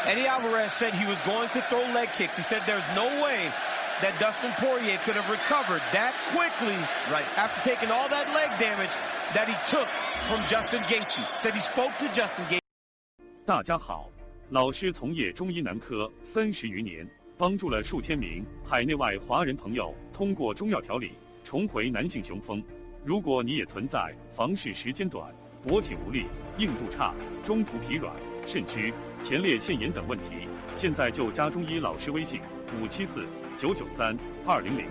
Eddie Alvarez said he was going to throw leg kicks. He said there's no way that Dustin Poirier could have recovered that quickly after taking all that leg damage that he took from Justin Gaethje. Said he spoke to Justin Gaethje. 大家好，老师从业中医男科30余年，帮助了数千名海内外华人朋友通过中药调理重回男性雄风。如果你也存在房事时间短、勃起无力、硬度差、中途疲软、肾虚、前列腺炎等问题，现在就加中医老师微信574-993-200，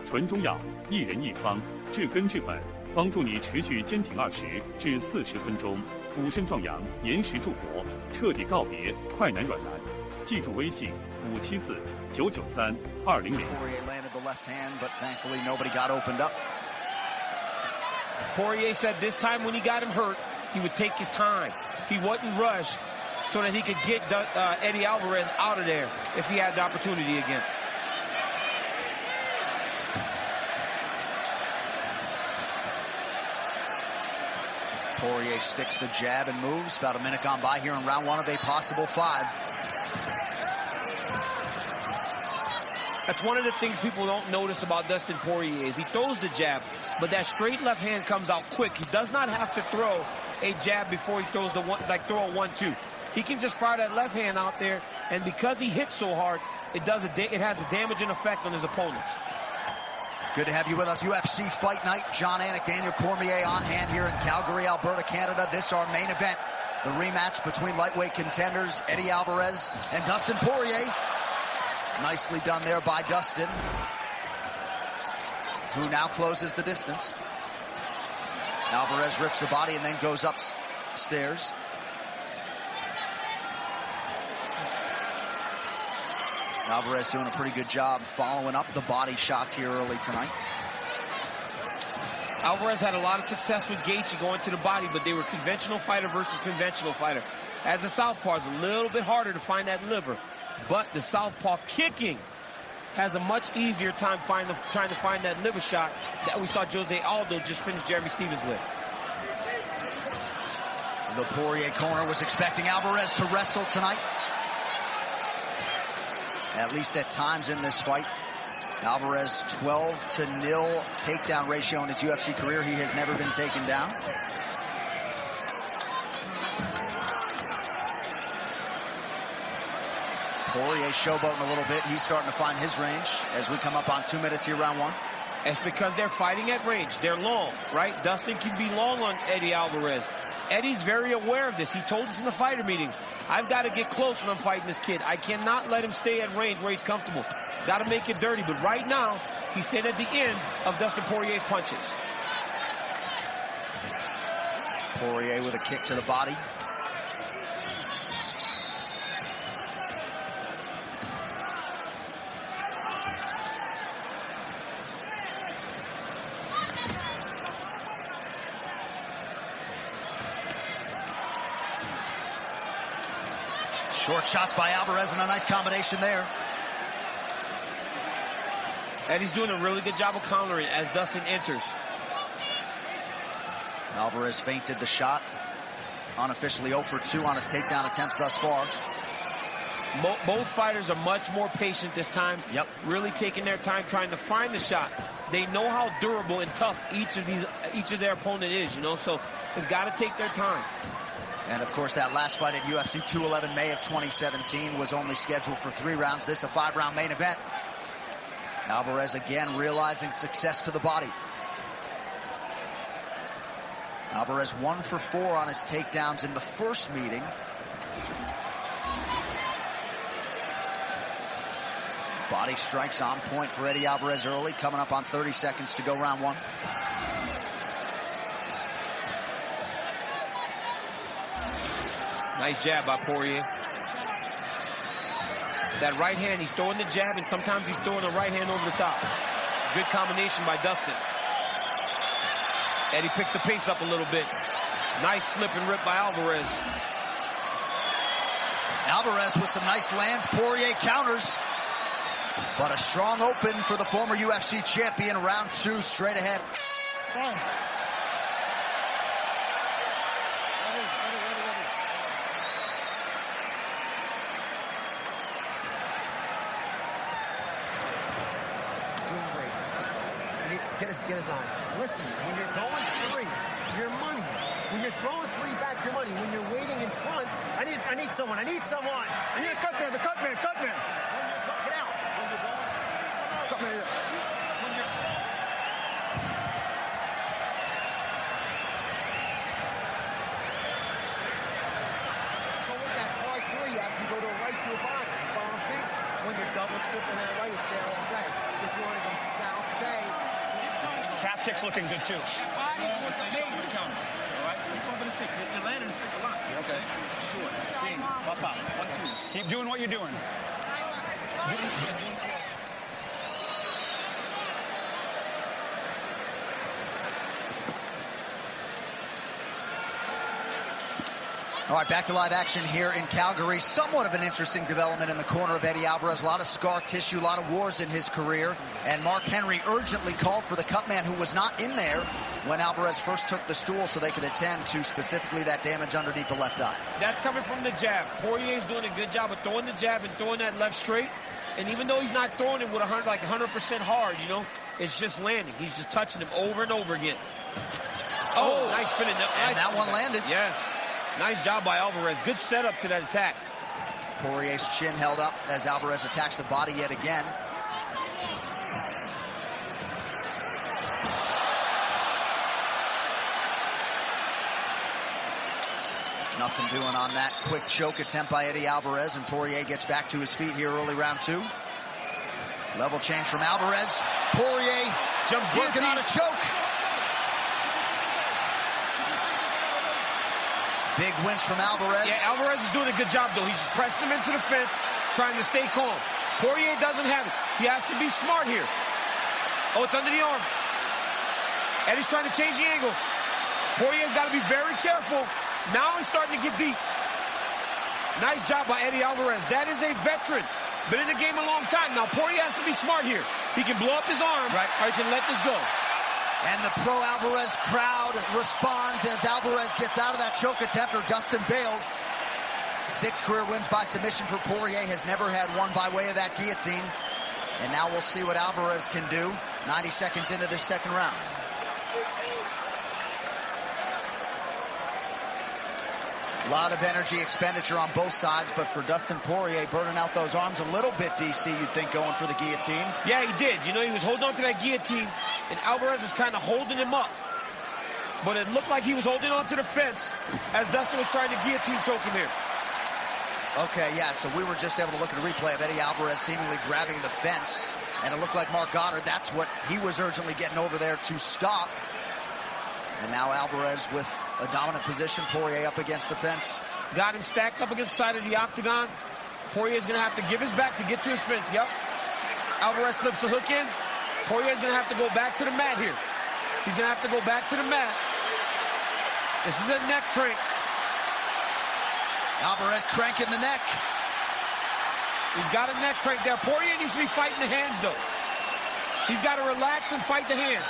纯中药，一人一方，治根治本，帮助你持续坚挺20至40分钟，补肾壮阳，延时助勃，彻底告别快男软男。记住微信574-993-200。Poirier landed the left hand, but thankfully nobody got opened up. Poirier said this time when he got him hurt, he would take his time. He wouldn't rush so that he could get Eddie Alvarez out of there if he had the opportunity again. Poirier sticks the jab and moves. About a minute gone by here in round one of a possible 5. That's one of the things people don't notice about Dustin Poirier is he throws the jab, but that straight left hand comes out quick. He does not have to throw a jab before he throws the one, like throw a 1-2. He can just fire that left hand out there, and because he hits so hard, it has a damaging effect on his opponents. Good to have you with us. UFC Fight Night. John Anik, Daniel Cormier on hand here in Calgary, Alberta, Canada. This our main event, the rematch between lightweight contenders Eddie Alvarez and Dustin Poirier. Nicely done there by Dustin, who now closes the distance. Alvarez rips the body and then goes upstairs. Alvarez doing a pretty good job following up the body shots here early tonight. Alvarez had a lot of success with Gaethje going to the body, but they were conventional fighter versus conventional fighter. As a southpaw, it's a little bit harder to find that liver. But the southpaw kicking has a much easier time trying to find that liver shot that we saw Jose Aldo just finish Jeremy Stephens with. The Poirier corner was expecting Alvarez to wrestle tonight. At least at times in this fight. Alvarez 12-0 takedown ratio in his UFC career. He has never been taken down. Poirier showboating a little bit. He's starting to find his range as we come up on 2 minutes here, round one. It's because they're fighting at range. They're long, right? Dustin can be long on Eddie Alvarez. Eddie's very aware of this. He told us in the fighter meetings, I've got to get close when I'm fighting this kid. I cannot let him stay at range where he's comfortable. Got to make it dirty. But right now, he's standing at the end of Dustin Poirier's punches. Poirier with a kick to the body. Short shots by Alvarez and a nice combination there. Eddie's doing a really good job of countering as Dustin enters. Alvarez feinted the shot. Unofficially 0 for 2 on his takedown attempts thus far. Both fighters are much more patient this time. Yep. Really taking their time trying to find the shot. They know how durable and tough each of their opponent is, you know, so they've got to take their time. And, of course, that last fight at UFC 211, May of 2017, was only scheduled for 3 rounds. This a 5-round main event. Alvarez again realizing success to the body. Alvarez 1 for 4 on his takedowns in the first meeting. Body strikes on point for Eddie Alvarez early, coming up on 30 seconds to go round one. Nice jab by Poirier. That right hand, he's throwing the jab, and sometimes he's throwing the right hand over the top. Good combination by Dustin. Eddie picks the pace up a little bit. Nice slip and rip by Alvarez. Alvarez with some nice lands. Poirier counters. But a strong open for the former UFC champion. Round 2 straight ahead. Get his eyes. Listen, when you're going three, your money. When you're throwing three back, your money. When you're waiting in front, I need someone. I need a cut man. Get out. When you're going, cut man. You go to a right to a body. You follow what I'm saying? When you're double, triple that right, it's there all day. If you want to go south day. Calf kick's looking good too. It's like shot for the counters. All right? Keep bumping the stick. You're landing the stick a lot. Okay? Short. Bing. Pop out. 1, 2. Keep doing what you're doing. All right, back to live action here in Calgary. Somewhat of an interesting development in the corner of Eddie Alvarez. A lot of scar tissue, a lot of wars in his career. And Mark Henry urgently called for the cut man, who was not in there when Alvarez first took the stool, so they could attend to specifically that damage underneath the left eye. That's coming from the jab. Poirier's doing a good job of throwing the jab and throwing that left straight. And even though he's not throwing it with 100% hard, you know, it's just landing. He's just touching him over and over again. Oh, nice spinning. And that one landed. Yes. Nice job by Alvarez. Good setup to that attack. Poirier's chin held up as Alvarez attacks the body yet again. Nothing doing on that quick choke attempt by Eddie Alvarez, and Poirier gets back to his feet here early round 2. Level change from Alvarez. Poirier jumps working on a choke. Big wins from Alvarez. Yeah, Alvarez is doing a good job, though. He's just pressing him into the fence, trying to stay calm. Poirier doesn't have it. He has to be smart here. Oh, it's under the arm. Eddie's trying to change the angle. Poirier's got to be very careful. Now he's starting to get deep. Nice job by Eddie Alvarez. That is a veteran. Been in the game a long time. Now, Poirier has to be smart here. He can blow up his arm, or he can let this go. And the pro-Alvarez crowd responds as Alvarez gets out of that choke attempt, or Dustin bails. 6 career wins by submission for Poirier. Has never had one by way of that guillotine. And now we'll see what Alvarez can do 90 seconds into this second round. A lot of energy expenditure on both sides, but for Dustin Poirier, burning out those arms a little bit, DC, you'd think, going for the guillotine. Yeah, he did. You know, he was holding on to that guillotine, and Alvarez was kind of holding him up. But it looked like he was holding on to the fence as Dustin was trying to guillotine choke him here. Okay, yeah, so we were just able to look at a replay of Eddie Alvarez seemingly grabbing the fence, and it looked like Mark Goddard, that's what he was urgently getting over there to stop. And now Alvarez with a dominant position, Poirier up against the fence. Got him stacked up against the side of the octagon. Poirier's going to have to give his back to get to his fence. Yep. Alvarez slips a hook in. Poirier's going to have to go back to the mat here. He's going to have to go back to the mat. This is a neck crank. Alvarez cranking the neck. He's got a neck crank there. Poirier needs to be fighting the hands, though. He's got to relax and fight the hands.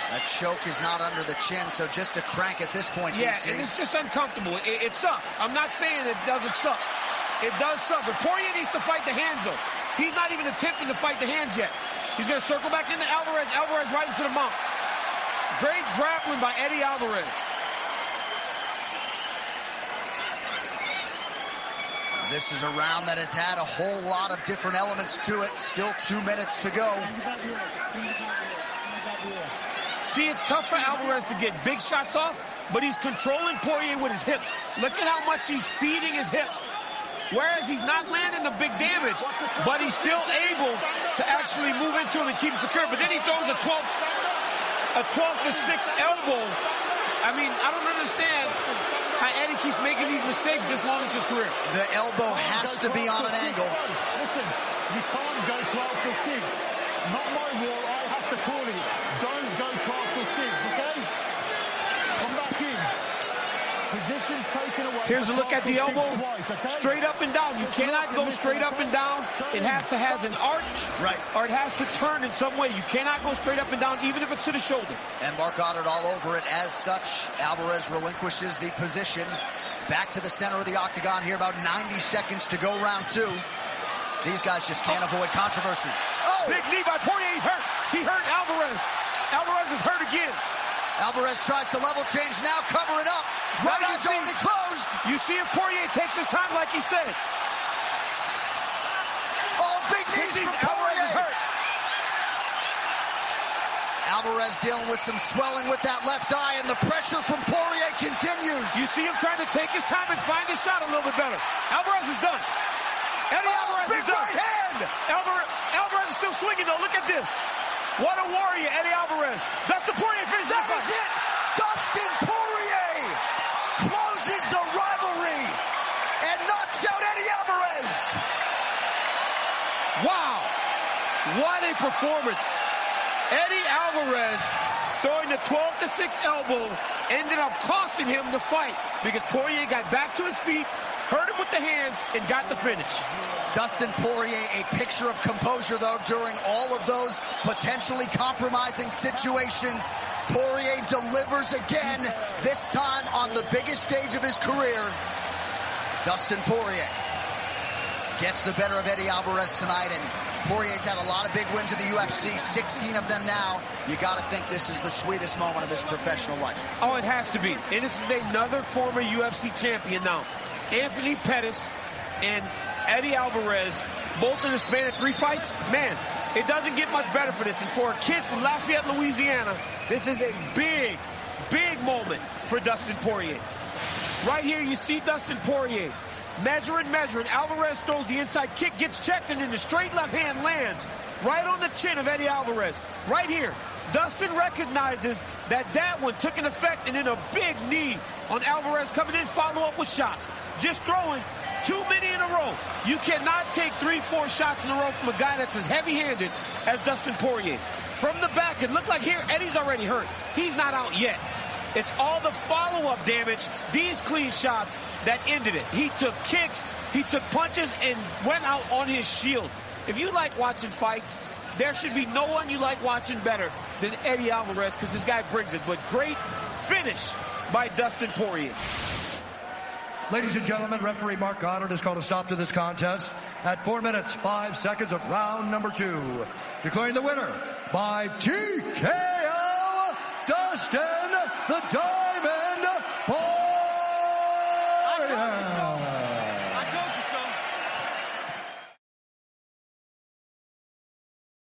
That choke is not under the chin, so just a crank at this point, Yeah, DC. and it's just uncomfortable. It sucks. I'm not saying it doesn't suck. It does suck, but Poirier needs to fight the hands, though. He's not even attempting to fight the hands yet. He's going to circle back into Alvarez. Alvarez right into the mount. Great grappling by Eddie Alvarez. This is a round that has had a whole lot of different elements to it. Still 2 minutes to go. See, it's tough for Alvarez to get big shots off, but he's controlling Poirier with his hips. Look at how much he's feeding his hips. Whereas he's not landing the big damage, but he's still able to actually move into him and keep it secure. But then he throws a 12 to 6 elbow. I mean, I don't understand how Eddie keeps making these mistakes this long into his career. The elbow has to be on an angle. Listen, you can't go 12 to 6. Not my rule, I have to call it. Don't go 12 to 6, okay? Come back in. Position's taken away. Here's a look at the elbow. Straight up and down. You cannot go straight up and down. It has to have an arch, or it has to turn in some way. You cannot go straight up and down, even if it's to the shoulder. And Mark Goddard all over it. As such, Alvarez relinquishes the position. Back to the center of the octagon here. About 90 seconds to go round 2. These guys just can't avoid controversy. Big knee by Poirier. He's hurt. He hurt Alvarez. Alvarez is hurt again. Alvarez tries to level change now, cover it up. Right eye's already closed. You see if Poirier takes his time like he said. Oh, big knees from Poirier. Hurt. Alvarez dealing with some swelling with that left eye, and the pressure from Poirier continues. You see him trying to take his time and find his shot a little bit better. Alvarez is done. Eddie Alvarez big is done. right hand. Alvarez is still swinging though. Look at this. What a warrior, Eddie Alvarez. Dustin Poirier finishes the fight. That is it. Dustin Poirier closes the rivalry and knocks out Eddie Alvarez. Wow. What a performance. Eddie Alvarez throwing the 12-6 elbow ended up costing him the fight because Poirier got back to his feet, hurt him with the hands, and got the finish. Dustin Poirier, a picture of composure, though, during all of those potentially compromising situations. Poirier delivers again, this time on the biggest stage of his career. Dustin Poirier gets the better of Eddie Alvarez tonight, and Poirier's had a lot of big wins in the UFC, 16 of them now. You got to think this is the sweetest moment of his professional life. Oh, it has to be. And this is another former UFC champion now. Anthony Pettis and Eddie Alvarez, both in the span of 3 fights. Man, it doesn't get much better for this. And for a kid from Lafayette, Louisiana, this is a big, big moment for Dustin Poirier. Right here, you see Dustin Poirier measuring. Alvarez throws the inside kick, gets checked, and then the straight left hand lands right on the chin of Eddie Alvarez. Right here, Dustin recognizes that one took an effect, and then a big knee on Alvarez coming in, follow up with shots. Just throwing too many in a row. You cannot take 3-4 shots in a row from a guy that's as heavy-handed as Dustin Poirier. From the back, it looked like here, Eddie's already hurt. He's not out yet. It's all the follow-up damage, these clean shots, that ended it. He took kicks, he took punches, and went out on his shield. If you like watching fights, there should be no one you like watching better than Eddie Alvarez, because this guy brings it. But great finish by Dustin Poirier. Ladies and gentlemen, referee Mark Goddard has called a stop to this contest at 4 minutes, 5 seconds of round number 2. Declaring the winner by TKO, Dustin the Dog